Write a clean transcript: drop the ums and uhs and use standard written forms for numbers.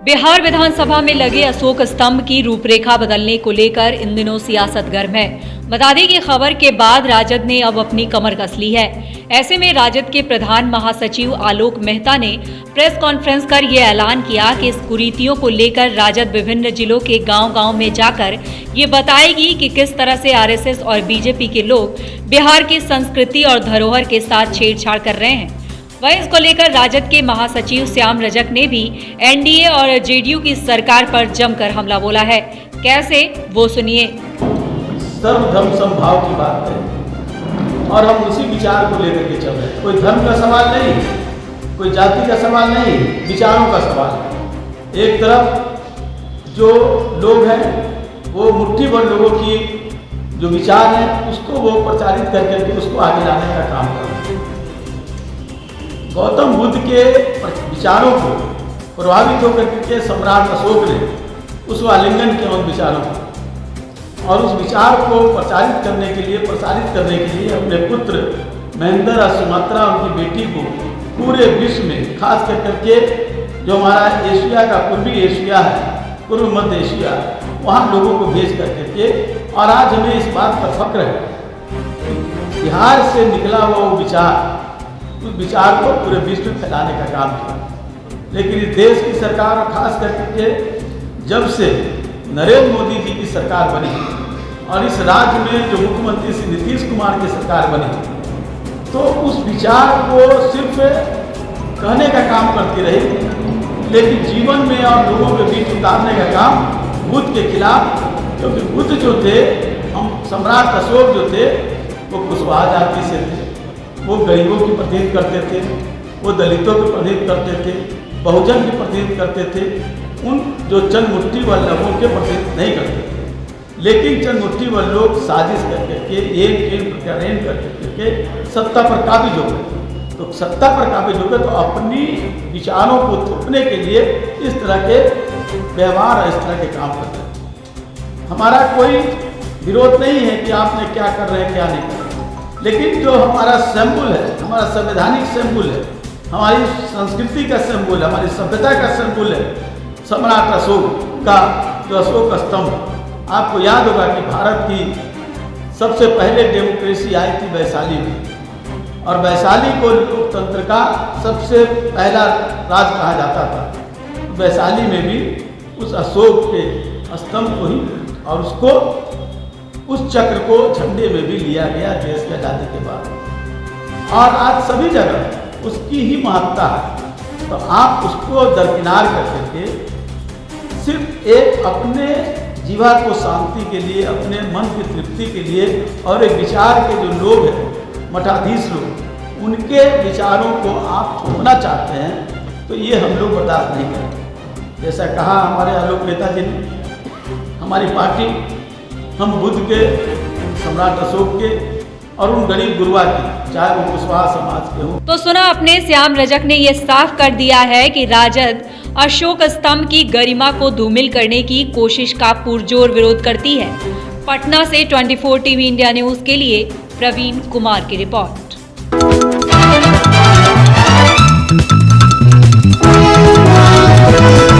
बिहार विधानसभा में लगे अशोक स्तंभ की रूपरेखा बदलने को लेकर इन दिनों सियासत गर्म है। बता दें कि खबर के बाद राजद ने अब अपनी कमर कस ली है। ऐसे में राजद के प्रधान महासचिव आलोक मेहता ने प्रेस कॉन्फ्रेंस कर ये ऐलान किया कि इस कुरीतियों को लेकर राजद विभिन्न जिलों के गांव-गांव में जाकर ये बताएगी कि किस तरह से आरएसएस और बीजेपी के लोग बिहार की संस्कृति और धरोहर के साथ छेड़छाड़ कर रहे हैं। वहीं इसको लेकर राजद के महासचिव श्याम रजक ने भी एनडीए और जेडीयू की सरकार पर जमकर हमला बोला है। कैसे, वो सुनिए। सर्वधर्म समभाव की बात है और हम उसी विचार को लेकर के चल रहे हैं। कोई धर्म का सवाल नहीं, कोई जाति का सवाल नहीं, विचारों का सवाल है। एक तरफ जो लोग हैं वो मुट्ठी भर लोगों की जो विचार है उसको वो प्रचारित करके उसको आगे लाने का काम कर रहे हैं। गौतम बुद्ध के विचारों को प्रभावित होकर के सम्राट अशोक ने उस आलिंगन किया उन विचारों को और उस विचार को प्रसारित करने के लिए अपने पुत्र महेंद्र और सुमात्रा उनकी बेटी को पूरे विश्व में खास करके जो हमारा एशिया का पूर्वी एशिया है, पूर्व मध्य एशिया, वहाँ लोगों को भेज करके और आज हमें इस बात का फक्र है बिहार से निकला हुआ वो उस विचार को पूरे विश्व में फैलाने का काम किया। लेकिन इस देश की सरकार और खास करके जब से नरेंद्र मोदी जी की सरकार बनी और इस राज्य में जो मुख्यमंत्री श्री नीतीश कुमार की सरकार बनी तो उस विचार को सिर्फ कहने का काम करती रही, लेकिन जीवन में और लोगों के बीच उतारने का काम बुद्ध के खिलाफ, क्योंकि बुद्ध जो थे, हम सम्राट अशोक जो थे वो कुशवाहा जाति से थे, वो गरीबों की प्रतिनिधित्व करते थे, वो दलितों की प्रतिनिधित्व करते थे, बहुजन की प्रतिनिधित्व करते थे, उन जो चंद मुट्ठी वाले लोगों के प्रतिनिधित्व नहीं करते थे। लेकिन चंद मुट्ठी वाले लोग साजिश करके एक प्रत्यायन करके सत्ता पर काबिज हो गए। तो सत्ता पर काबिज हो गए तो अपनी विचारों को थोपने के लिए इस तरह के व्यवहार और इस तरह के काम करते हैं। हमारा कोई विरोध नहीं है कि आपने क्या कर रहे हैं क्या नहीं कर रहे, लेकिन जो हमारा सिंबल है, हमारा संवैधानिक सिंबल है, हमारी संस्कृति का सिंबल है, हमारी सभ्यता का सिंबल है सम्राट अशोक का जो अशोक स्तंभ। आपको याद होगा कि भारत की सबसे पहले डेमोक्रेसी आई थी वैशाली में और वैशाली को लोकतंत्र का सबसे पहला राज कहा जाता था। वैशाली में भी उस अशोक के स्तंभ को ही और उसको उस चक्र को झंडे में भी लिया गया देश की आज़ादी के बाद और आज सभी जगह उसकी ही महत्ता है। तो आप उसको दरकिनार करके सिर्फ एक अपने जीवा को शांति के लिए, अपने मन की तृप्ति के लिए और एक विचार के जो लोग हैं मठाधीश लोग, उनके विचारों को आप थोपना चाहते हैं तो ये हम लोग बर्दाश्त नहीं करेंगे। जैसा कहा हमारे आलोक मेहता जी ने, हमारी पार्टी हम बुद्ध के, सम्राट अशोक के और उन गरीब गुरुआ की, चाहे वो कुशवाहा समाज के हों। तो सुना अपने श्याम रजक ने ये साफ कर दिया है कि राजद अशोक स्तंभ की गरिमा को धूमिल करने की कोशिश का पुरजोर विरोध करती है। पटना से 24 टीवी इंडिया न्यूज के लिए प्रवीण कुमार की रिपोर्ट।